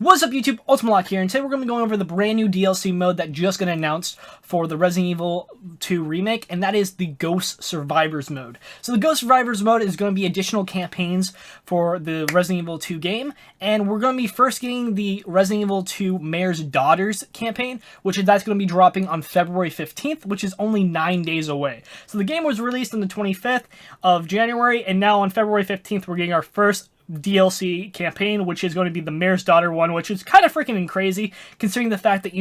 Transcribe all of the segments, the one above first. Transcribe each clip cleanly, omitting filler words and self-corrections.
What's up YouTube, Ultimate here, and today we're going to be going over the brand new DLC mode that just got announced for the Resident Evil 2 Remake, and that is the Ghost Survivors mode. So the Ghost Survivors mode is going to be additional campaigns for the Resident Evil 2 game, and we're going to be first getting the Resident Evil 2 Mayor's Daughters campaign, that's going to be dropping on February 15th, which is only 9 days away. So the game was released on the 25th of January, and now on February 15th we're getting our first DLC campaign, which is going to be the Mayor's Daughter one, which is kind of freaking crazy, considering the fact that,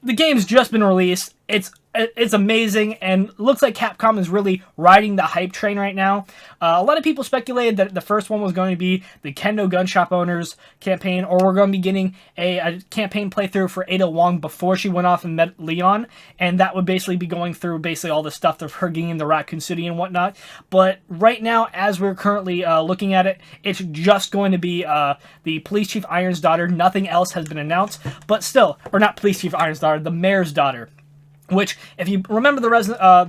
the game's just been released. It's amazing, and looks like Capcom is really riding the hype train right now. A lot of people speculated that the first one was going to be the Kendo Gun Shop Owners campaign, or we're going to be getting a campaign playthrough for Ada Wong before she went off and met Leon, and that would basically be going through all the stuff of her getting in the Raccoon City and whatnot. But right now, as we're currently looking at it, it's just going to be the Police Chief Iron's daughter. Nothing else has been announced, but still, or not Police Chief Iron's daughter, the Mayor's daughter. Which, if you remember the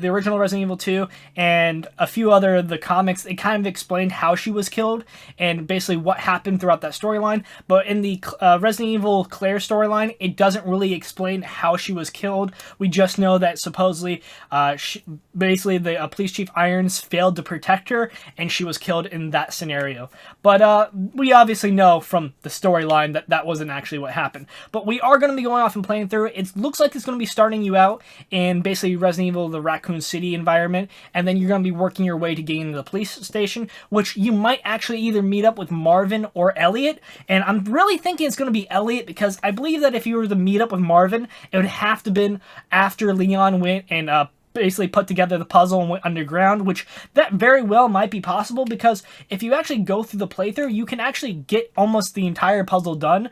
original Resident Evil 2 and a few other of the comics, it kind of explained how she was killed and basically what happened throughout that storyline. But in the Resident Evil Claire storyline, it doesn't really explain how she was killed. We just know that supposedly, the Police Chief Irons failed to protect her, and she was killed in that scenario. But we obviously know from the storyline that that wasn't actually what happened. But we are going to be going off and playing through it. It looks like it's going to be starting you out in basically Resident Evil, the Raccoon City environment, and then you're going to be working your way to getting to the police station, which you might actually either meet up with Marvin or Elliot, and I'm really thinking it's going to be Elliot, because I believe that if you were to meet up with Marvin, it would have to have been after Leon went and basically put together the puzzle and went underground, which that very well might be possible, because if you actually go through the playthrough, you can actually get almost the entire puzzle done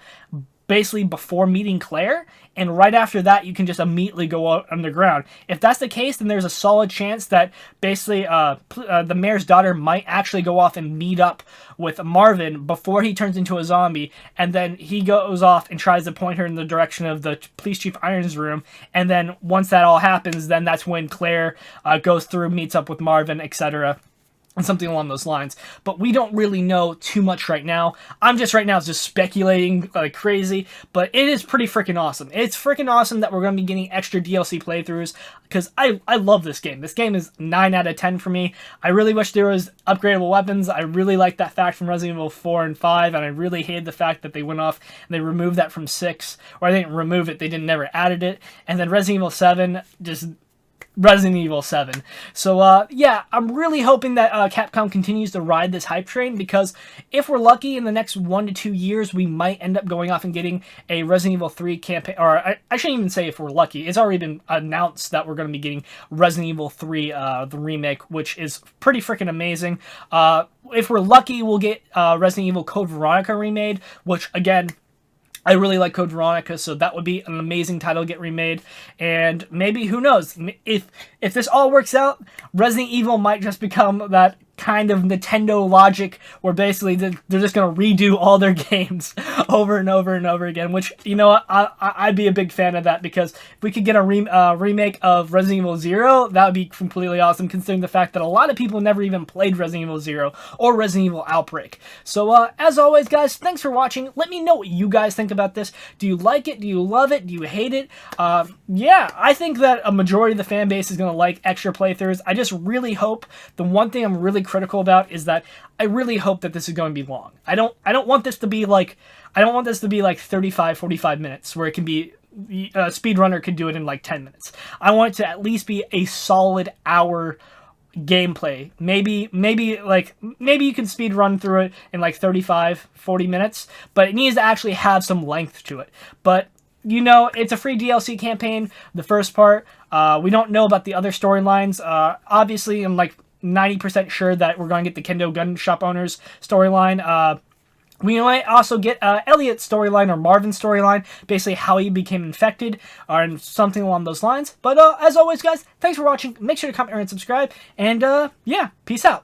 basically before meeting Claire, and right after that you can just immediately go out underground. If that's the case, then there's a solid chance that basically the Mayor's daughter might actually go off and meet up with Marvin before he turns into a zombie, and then he goes off and tries to point her in the direction of the Police Chief Irons room, and then once that all happens, then that's when Claire goes through, meets up with Marvin, etc., and something along those lines. But we don't really know too much right now. I'm just right now just speculating like crazy, but it is pretty freaking awesome. It's freaking awesome that we're going to be getting extra DLC playthroughs, because I love this game. This game is 9 out of 10 for me. I really wish there was upgradable weapons. I really like that fact from Resident Evil 4 and 5, and I really hated the fact that they went off and they removed that from 6, or they didn't remove it, they never added it. And then Resident Evil 7 just... Resident Evil 7. So, yeah, I'm really hoping that Capcom continues to ride this hype train, because if we're lucky in the next 1 to 2 years, we might end up going off and getting a Resident Evil 3 campaign, or I shouldn't even say if we're lucky. It's already been announced that we're going to be getting Resident Evil 3, the remake, which is pretty freaking amazing. If we're lucky, we'll get Resident Evil Code Veronica remade, which, again, I really like Code Veronica, so that would be an amazing title to get remade. And maybe, who knows, if this all works out, Resident Evil might just become that kind of Nintendo logic where basically they're just going to redo all their games over and over and over again, which, I'd be a big fan of that, because if we could get a remake of Resident Evil 0, that would be completely awesome, considering the fact that a lot of people never even played Resident Evil 0 or Resident Evil Outbreak. So, as always, guys, thanks for watching. Let me know what you guys think about this. Do you like it? Do you love it? Do you hate it? Yeah, I think that a majority of the fan base is going to like extra playthroughs. I just really hope, the one thing I'm really critical about is that I really hope that this is going to be long. I don't want this to be like 35, 45 minutes where it can be, a speedrunner could do it in like 10 minutes. I want it to at least be a solid hour gameplay. Maybe you can speed run through it in like 35, 40 minutes, but it needs to actually have some length to it. But it's a free DLC campaign, the first part. We don't know about the other storylines. Obviously, I'm like 90% sure that we're going to get the Kendo Gun Shop Owners storyline. We might also get Elliot's storyline or Marvin's storyline, basically how he became infected, or something along those lines. But as always, guys, thanks for watching. Make sure to comment and subscribe, and yeah, peace out.